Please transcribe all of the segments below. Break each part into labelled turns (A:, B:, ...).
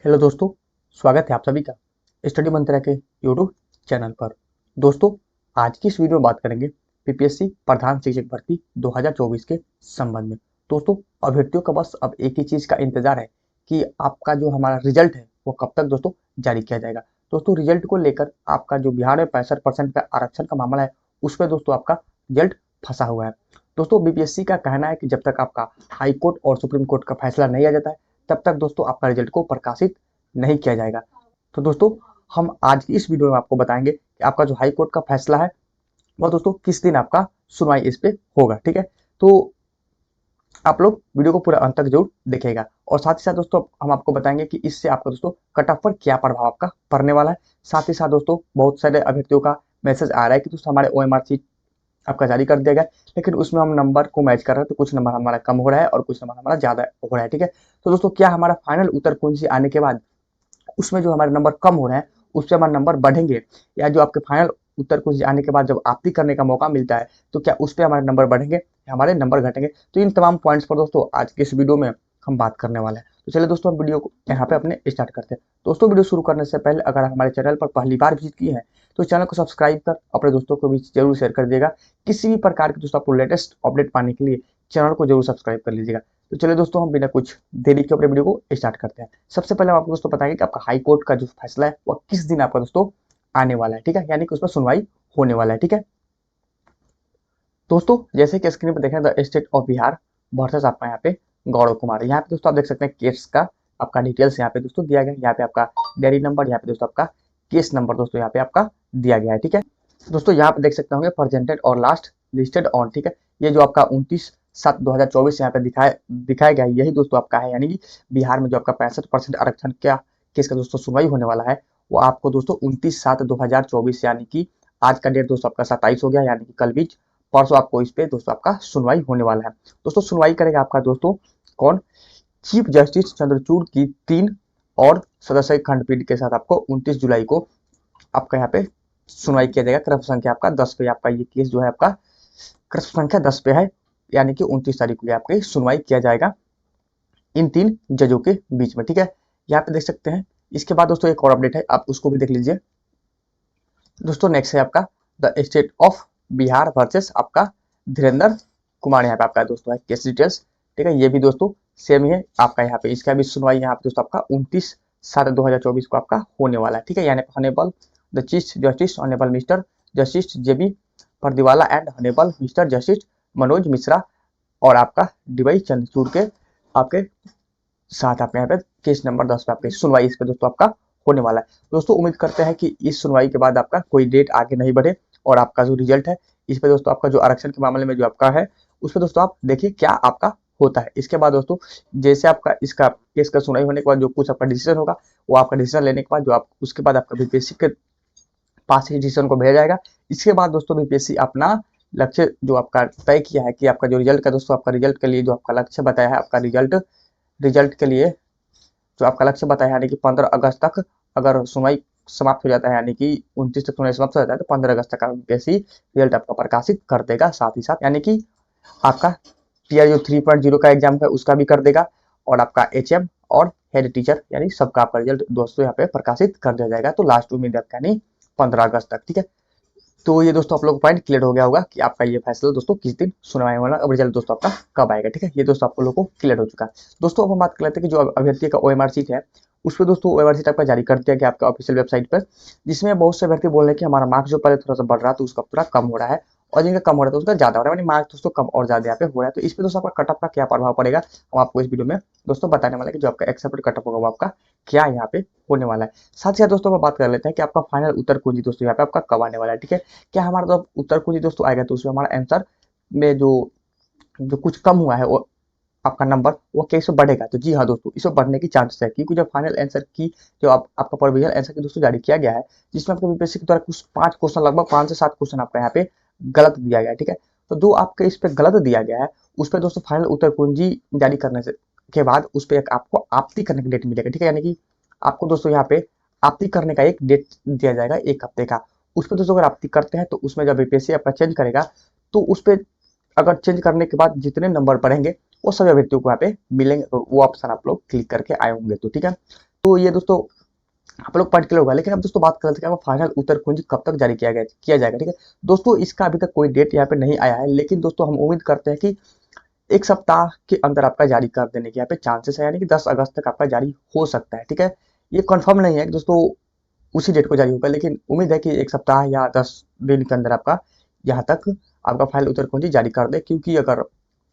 A: Hello दोस्तों, स्वागत है आप सभी का स्टडी मंत्रा के यूट्यूब चैनल पर। दोस्तों, आज की इस वीडियो में बात करेंगे पीपीएससी प्रधान शिक्षक भर्ती 2024 के संबंध में। दोस्तों, अभ्यर्थियों का बस अब एक ही चीज़ का इंतजार है कि आपका जो हमारा रिजल्ट है वो कब तक दोस्तों जारी किया जाएगा। दोस्तों, रिजल्ट को लेकर आपका जो बिहार में 65% का आरक्षण का मामला है उस पर दोस्तों आपका रिजल्ट फंसा हुआ है। दोस्तों, बीपीएससी का कहना है कि जब तक आपका हाई कोर्ट और सुप्रीम कोर्ट का फैसला नहीं आ जाता है तब तक दोस्तों आपका रिजल्ट को प्रकाशित नहीं किया जाएगा। तो दोस्तों, हम आज की इस वीडियो में आपको बताएंगे कि आपका जो हाई कोर्ट का फैसला है वो दोस्तों किस दिन आपका सुनवाई इस पे होगा। ठीक है, तो आप लोग वीडियो को पूरा अंत तक जरूर देखेगा और साथ ही साथ दोस्तों हम आपको बताएंगे कि इससे आपका दोस्तों कट ऑफ पर क्या प्रभाव आपका पड़ने वाला है। साथ ही साथ दोस्तों बहुत सारे अभ्यर्थियों का मैसेज आ रहा है कि दोस्तों हमारे ओएमआर सीट आपका जारी कर दिया गया, लेकिन उसमें हम नंबर को मैच कर रहे हैं तो कुछ नंबर हमारा कम हो रहा है और कुछ नंबर हमारा ज्यादा हो रहा है। ठीक है, तो दोस्तों क्या हमारा फाइनल उत्तर कुंजी आने के बाद उसमें जो हमारे नंबर कम हो रहे हैं उससे हमारे नंबर बढ़ेंगे, या जो आपके फाइनल उत्तर कुंजी आने के बाद जब आपती करने का मौका मिलता है तो क्या उस पर हमारे नंबर बढ़ेंगे या हमारे नंबर घटेंगे। तो इन तमाम पॉइंट्स पर दोस्तों आज के इस वीडियो में हम बात करने वाले हैं। तो चलिए दोस्तों हम वीडियो को यहाँ पे अपने स्टार्ट करते हैं। दोस्तों, वीडियो शुरू करने से पहले अगर हमारे चैनल पर पहली बार विजिट किए हैं तो चैनल को सब्सक्राइब कर अपने दोस्तों को भी जरूर शेयर कर दिएगा। किसी भी प्रकार की दोस्तों आपको लेटेस्ट अपडेट पाने के लिए चैनल को जरूर सब्सक्राइब कर लीजिएगा। तो चलिए दोस्तों हम बिना कुछ देरी के अपने वीडियो को स्टार्ट करते हैं। सबसे पहले हम आपको दोस्तों बताएंगे कि आपका हाई कोर्ट का जो फैसला है वह किस दिन आपका दोस्तों आने वाला है। ठीक है, यानी कि उस पर सुनवाई होने वाला है। ठीक है दोस्तों, जैसे कि स्क्रीन पर देखें the state of Bihar versus आपका यहाँ पे गौरव कुमार। यहाँ पे दोस्तों आप देख सकते हैं केस का आपका डिटेल्स यहाँ पे दोस्तों दिया गया है। यहाँ पे आपका डेयरी नंबर, यहाँ पे दोस्तों आपका केस नंबर दोस्तों यहाँ पे आपका दिया गया है। ठीक है दोस्तों, यहाँ पे देख सकते होंगे प्रेजेंटेड और लास्ट लिस्टेड ऑन। ठीक है, ये जो आपका 29/7/2024 यहाँ पे दिखाया गया है यही दोस्तों आपका है, यानी कि बिहार में जो आपका 65% आरक्षण क्या केस का दोस्तों सुनवाई होने वाला है वो आपको दोस्तों 29/7/2024 यानी कि आज का डेट दोस्तों आपका 27 हो गया, यानी कि कल भी परसों आपको इस पे दोस्तों आपका सुनवाई होने वाला है। दोस्तों सुनवाई करेगा आपका दोस्तों कौन, चीफ जस्टिस चंद्रचूड़ की 3 और सदस्य खंडपीठ के साथ आपको 29 जुलाई को आपका यहाँ पे सुनवाई किया जाएगा। क्रम संख्या आपका 10 पे आपका ये केस जो है आपका क्रम संख्या 10 पे है, यानी कि 29 तारीख को आपकी सुनवाई किया जाएगा इन 3 जजों के बीच में। ठीक है, यहाँ पे देख सकते हैं। इसके बाद दोस्तों एक और अपडेट है, आप उसको भी देख लीजिए। दोस्तों नेक्स्ट है आपका the state of Bihar versus आपका धीरेन्द्र कुमार। यहाँ पे आपका दोस्तों है केस डिटेल्स। ठीक है, ये भी दोस्तों सेम ही है आपका, यहाँ पे इसका भी सुनवाई यहाँ पे दोस्तों आपका 29/7/2024 को आपका होने वाला है। ठीक है, यानी honourable the chief justice honourable mister justice JB Pardiwala and honourable mister justice Manoj Mishra और आपका डीवाई चंद्रचूड़ के आपके साथ आपके यहाँ पे केस नंबर 10 पे आपके सुनवाई इस पे दोस्तों आपका होने वाला है। दोस्तों उम्मीद करते हैं कि इस सुनवाई के बाद आपका कोई डेट आगे नहीं बढ़े और आपका जो रिजल्ट है इस पे दोस्तों आपका जो आरक्षण के मामले में जो आपका है उस पर दोस्तों आप देखिए क्या आपका होता है। इसके बाद दोस्तों जैसे आपका इसका केस का सुनवाई होने के बाद जो कुछ आपका डिसीजन होगा वो आपका डिसीजन लेने के बाद जो आप उसके बाद आपका बीपीएससी के पास ही डिसीजन को भेजा जाएगा। इसके बाद दोस्तों बीपीएससी अपना लक्ष्य जो आपका तय किया है कि आपका जो रिजल्ट का दोस्तों आपका रिजल्ट के लिए जो आपका लक्ष्य बताया है आपका रिजल्ट के लिए जो आपका लक्ष्य बताया है, यानी कि 15 अगस्त तक अगर सुनवाई समाप्त हो जाता है, यानी कि 29 तक सुनवाई समाप्त हो जाता है तो 15 अगस्त तक बीपीएससी रिजल्ट आपका प्रकाशित कर देगा। साथ ही साथ यानी कि आपका टीआर जो 3.0 का एग्जाम है उसका भी कर देगा और आपका एचएम और हेड टीचर यानी सबका आपका रिजल्ट दोस्तों यहाँ पे प्रकाशित कर दिया जाएगा। तो लास्ट उम्मीद आपका यानी 15 अगस्त तक। ठीक है, तो ये दोस्तों आप लोग पॉइंट क्लियर हो गया होगा कि आपका ये फैसला दोस्तों किस दिन सुनवाई वाला, अब रिजल्ट दोस्तों आपका कब आएगा। ठीक है, ये दोस्तों आप लोगों को क्लियर हो चुका है। दोस्तों अब हम बात कर लेते हैं कि जो अभ्यर्थी का ओएमआर सीट है उस पर दोस्तों ओएमआर सीट आपका जारी कर दिया गया आपका ऑफिशियल वेबसाइट पर, जिसमें बहुत से अभ्यर्थी बोल रहे हैं कि हमारा मार्क्स जो पहले थोड़ा सा बढ़ रहा था उसका थोड़ा कम हो रहा है और जिनका कम हो रहा है तो उसका ज्यादा हो रहा है, यानी मार्क्स दोस्तों कम और ज्यादा यहाँ पे हो रहा है। तो इस पे दोस्तों आपका कट ऑफ का क्या प्रभाव पड़ेगा हम आपको इस वीडियो में दोस्तों बताने वाले हैं कि जो आपका एक्सेप्टेड कट ऑफ होगा वो आपका क्या यहाँ पे होने वाला है। साथ ही साथ दोस्तों हम बात कर लेते हैं कि आपका फाइनल उत्तर कुंजी दोस्तों यहाँ पे आपका कब आने वाला है। ठीक है, क्या हमारा जब उत्तर कुंजी दोस्तों आएगा तो उसमें हमारा आंसर में जो जो कुछ कम हुआ है वो आपका नंबर वो कैसे बढ़ेगा। तो जी हाँ दोस्तों, इसमें बढ़ने की चांसेस है क्योंकि जो फाइनल आंसर की जो आपका प्रोविजनल आंसर की दोस्तों जारी किया गया है जिसमें आपको बीपीएससी के द्वारा कुछ 5 क्वेश्चन लगभग 5 से 7 क्वेश्चन आपका यहाँ पे गलत दिया गया है। ठीक है, तो जो आपके इस पे गलत दिया गया है उस पर दोस्तों फाइनल उत्तर कुंजी जारी करने से के बाद उस पर एक आपको आपती करने का डेट मिलेगा। ठीक है, यानी कि आपको दोस्तों यहाँ पे आपती करने का एक डेट दिया जाएगा 1 हफ्ते का। उस पर दोस्तों अगर आपती करते हैं तो उसमें जब बीपीएससी आपका चेंज करेगा तो उस पर अगर चेंज करने के बाद जितने नंबर बढ़ेंगे वो सभी अभ्यर्थियों को यहाँ पे मिलेंगे और वो ऑप्शन आप लोग क्लिक करके आए होंगे। तो ठीक है, तो ये दोस्तों आप लोग पढ़ के होगा। लेकिन अब दोस्तों बात कर रहे थे कि फाइनल उत्तर कुंजी कब तक जारी किया जाएगा, ठीक है दोस्तों। इसका अभी तक कोई डेट यहाँ पे नहीं आया है, लेकिन दोस्तों हम उम्मीद करते हैं कि एक सप्ताह के अंदर आपका जारी कर देने के यहाँ पे चांसेस है, यानी कि 10 अगस्त तक आपका जारी हो सकता है, ठीक है। ये कंफर्म नहीं है कि दोस्तों उसी डेट को जारी होगा, लेकिन उम्मीद है कि एक सप्ताह या 10 दिन के अंदर आपका यहाँ तक आपका फाइनल उत्तर कुंजी जारी कर दे। क्योंकि अगर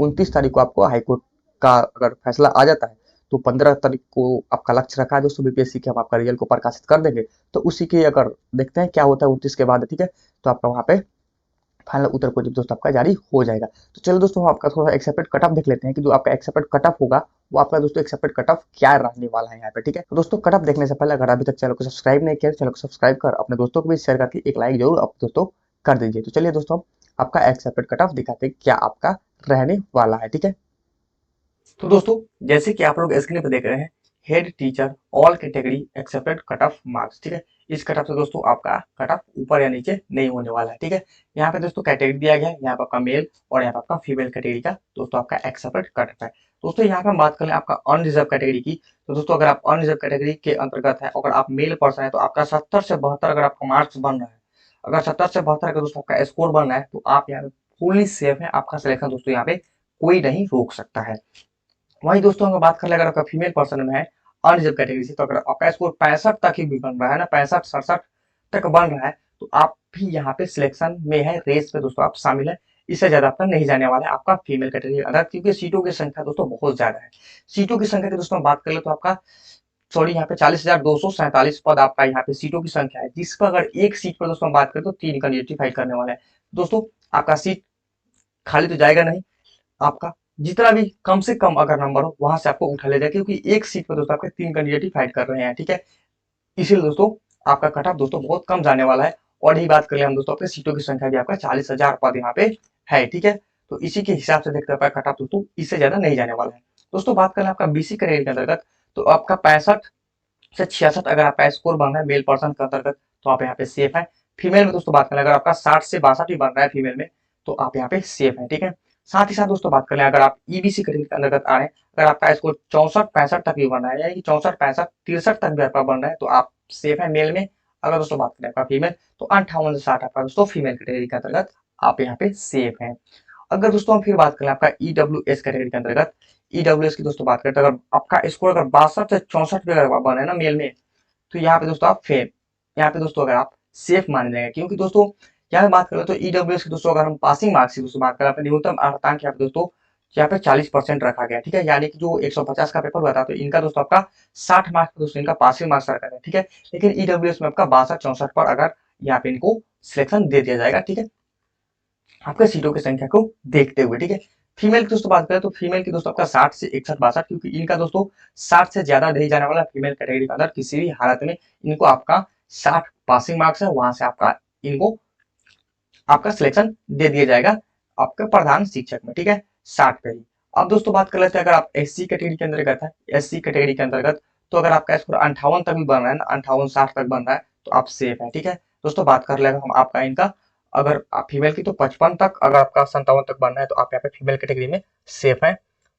A: 29 तारीख को आपको हाईकोर्ट का अगर फैसला आ जाता है तो 15 तारीख को आपका लक्ष्य रखा है दोस्तों बीपीएससी के, हम आपका रिजल्ट को प्रकाशित कर देंगे। तो उसी के अगर देखते हैं क्या होता है 29 के बाद, ठीक है, तो आपका वहाँ पे फाइनल उत्तर कुंजी दोस्तों आपका जारी हो जाएगा। तो चलो दोस्तों हम आपका थोड़ा एक्सेप्टेड कट ऑफ देख लेते हैं कि जो आपका एक्सेप्टेड कट ऑफ होगा वो आपका दोस्तों एक्सेप्टेड कट ऑफ क्या रहने वाला है यहाँ पे, ठीक है। तो दोस्तों कट ऑफ देखने से पहले अगर अभी तक चैनल को सब्सक्राइब नहीं किया तो चैनल को सब्सक्राइब कर अपने दोस्तों को भी शेयर करके एक लाइक जरूर आप दोस्तों कर दीजिए। तो चलिए दोस्तों आपका एक्सेप्टेड कट ऑफ दिखाते हैं क्या आपका रहने वाला है, ठीक है। तो दोस्तों जैसे कि आप लोग स्क्रीन पर देख रहे हैं, head teacher all category accepted cut off marks, ठीक है। इस कट ऑफ से दोस्तों आपका कट ऑफ ऊपर या नीचे नहीं होने वाला है, ठीक है। यहाँ पे दोस्तों कैटेगरी दिया गया है, यहाँ पे आपका मेल और यहाँ पे आपका फीमेल कैटेगरी का दोस्तों आपका एक्सेप्टेड कट ऑफ है। दोस्तों यहाँ पे हम बात करें आपका अनरिजर्व कैटेगरी की, तो दोस्तों अगर आप अनरिजर्व कैटेगरी के अंतर्गत है, अगर आप मेल पर्सन है तो आपका 70 से 72 अगर आपका मार्क्स बन रहा है, अगर 70 से 72 का दोस्तों आपका स्कोर बन रहा है तो आप यहाँ पे फुल्ली सेफ है, आपका सिलेक्शन दोस्तों यहाँ पे कोई नहीं रोक सकता है। वहीं दोस्तों अगर बात कर ले अगर आपका फीमेल पर्सन में है अनरिजर्व कैटेगरी से, तो अगर आपका स्कोर 65 तक ही भी बन रहा है ना, 65-67 तक बन रहा है, तो आप भी यहाँ पे सिलेक्शन में है, रेस पे दोस्तों आप शामिल है। इससे ज्यादा आपका नहीं जाने वाला है आपका फीमेल कैटेगरी अंदर, क्योंकि सीटों की संख्या दोस्तों बहुत ज्यादा है। सीटों की संख्या की दोस्तों बात कर ले तो आपका सॉरी यहाँ पे 40,247 पद आपका यहाँ पे सीटों की संख्या है, जिस पर अगर एक सीट पर दोस्तों बात करें तो 3 कैंडिडेट फाइट करने वाला है। दोस्तों आपका सीट खाली तो जाएगा नहीं, आपका जितना भी कम से कम अगर नंबर हो वहां से आपको उठा ले जाए, क्योंकि एक सीट पर दोस्तों आपके 3 कैंडिडेट ही फाइट कर रहे हैं, ठीक है। इसीलिए दोस्तों आपका कट ऑफ दोस्तों बहुत कम जाने वाला है। और यही बात करें हम दोस्तों अपने सीटों की संख्या भी आपका 40,000 पद यहाँ पे है, ठीक है। तो इसी के हिसाब से देखते हैं कट ऑफ दोस्तों इससे ज्यादा नहीं जाने वाला है। दोस्तों बात करें आपका बीसी कैटेगरी के अंतर्गत, तो आपका 65 से 66 अगर आपका स्कोर बन रहा है मेल पर्सन के अंतर्गत तो आप यहाँ पे सेफ है। फीमेल में दोस्तों बात करें अगर आपका 60 से 62 भी बन रहा है फीमेल में तो आप यहाँ पे सेफ है, ठीक है। साथ ही साथ दोस्तों बात करें अगर आप ईबीसी कैटेगरी के अंतर्गत आ रहे हैं, अगर आपका स्कोर 64-65 तक भी बन रहा है, यानी कि 64-65-63 तक भी आपका बन रहा है तो आप सेफ है मेल में। अगर दोस्तों बात करें आपका फीमेल तो 58 से 60 आपका दोस्तों फीमेल कैटेगरी के अंतर्गत आप यहाँ पे सेफ है। अगर दोस्तों हम फिर बात करें आपका ईडब्ल्यूएस कैटेगरी के अंतर्गत, ईडब्ल्यूएस की दोस्तों बात करें तो अगर आपका स्कोर अगर 62 से 64 भी अगर बना है ना मेल में, तो यहाँ पे दोस्तों आप फेम, यहाँ पे दोस्तों अगर आप सेफ माने जाएंगे। क्योंकि दोस्तों यहाँ पे बात करें तो ईडब्ल्यूएस की दोस्तों अगर हम पासिंग मार्क्स की दोस्तों बात करें, आपने न्यूनतम अर्हतांक यहाँ पे दोस्तों यहाँ पे 40% रखा गया, ठीक है। यानी कि जो 150 का पेपर हुआ था तो इनका दोस्तों आपका 60 मार्क्स दोस्तों इनका पासिंग मार्क्स रखा गया, ठीक है। लेकिन ईडब्ल्यूएस में आपका 62-64 पर अगर यहाँ पे इनको सिलेक्शन दे दिया जाएगा, ठीक है, आपके सीटों की संख्या को देखते हुए, ठीक है। फीमेल की दोस्तों बात करें तो फीमेल की दोस्तों आपका 60 से 61-62, क्योंकि इनका दोस्तों 60 से ज्यादा नहीं जाने वाला फीमेल कैटेगरी के अंदर किसी भी हालत में। इनको आपका 60 पासिंग मार्क्स है, वहां से आपका इनको आपका सिलेक्शन दे दिया जाएगा आपके प्रधान शिक्षक में, ठीक है, 60 पे ही। अब दोस्तों बात कर लेते हैं अगर आप एससी कैटेगरी के अंतर्गत है, एससी कैटेगरी के अंतर्गत तो अगर आपका स्कोर 58 तक भी बन रहा है ना, 58-60 तक बन रहा है तो आप सेफ है, ठीक है। दोस्तों बात कर लेगा हम आपका इनका, अगर आप फीमेल की तो 55 तक, अगर आपका 57 तक बनना है तो आप यहाँ पे फीमेल कैटेगरी में सेफ है।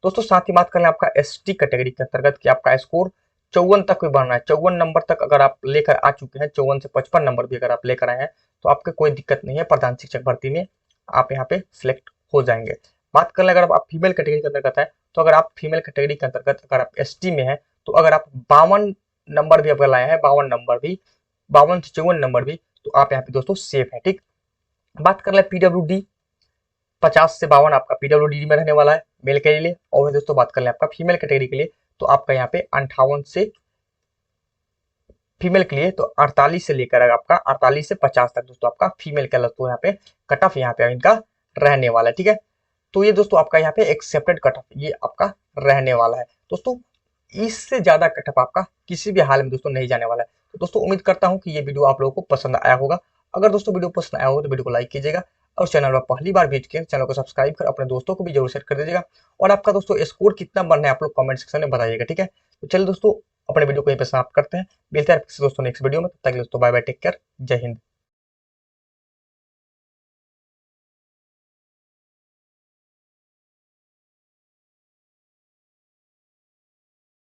A: दोस्तों साथ ही बात कर लें आपका एसटी कैटेगरी के अंतर्गत कि आपका स्कोर 54 तक भी बनना है, 54 नंबर तक अगर आप लेकर आ चुके हैं, 54 से 55 नंबर भी अगर आप लेकर आए हैं तो आपके कोई दिक्कत नहीं है, प्रधान शिक्षक भर्ती में आप यहाँ पे सिलेक्ट हो जाएंगे। बात कर लें अगर आप फीमेल कैटेगरी के अंतर्गत है, तो अगर आप फीमेल कैटेगरी के अंतर्गत अगर आप एसटी में है तो अगर आप 52 नंबर भी अगर लाए हैं, 52 नंबर भी, 52 से 54 नंबर भी, तो आप यहाँ पे दोस्तों सेफ है, ठीक। बात कर ले पीडब्ल्यूडी, 50 से 52 आपका पीडब्ल्यूडी में रहने वाला है मेल के लिए। और दोस्तों बात कर ले आपका फीमेल कैटेगरी के लिए तो आपका यहाँ पे 58 से फीमेल के लिए तो 48 से लेकर आपका 48 से 50 तक दोस्तों आपका फीमेल का दोस्तों यहाँ पे कट ऑफ यहाँ पे इनका रहने वाला है, ठीक है। तो ये दोस्तों आपका यहाँ पे एक्सेप्टेड कट ऑफ ये आपका रहने वाला है दोस्तों। इससे ज्यादा कट ऑफ आपका किसी भी हाल में दोस्तों नहीं जाने वाला है। तो दोस्तों उम्मीद करता हूँ कि ये वीडियो आप लोगों को पसंद आया होगा। अगर दोस्तों वीडियो पसंद आया हो तो वीडियो को लाइक कीजिएगा और चैनल पर पहली बार विजिट किए चैनल को सब्सक्राइब कर अपने दोस्तों को भी जरूर शेयर कर दीजिएगा। और आपका दोस्तों स्कोर कितना बनना है आप लोग कमेंट सेक्शन में बताइएगा, ठीक है। तो चलिए दोस्तों अपने वीडियो को यहीं पे समाप्त करते हैं, मिलते हैं किसी दोस्तों नेक्स्ट वीडियो में, तब तक दोस्तों बाय बाय, टेक केयर, जय हिंद।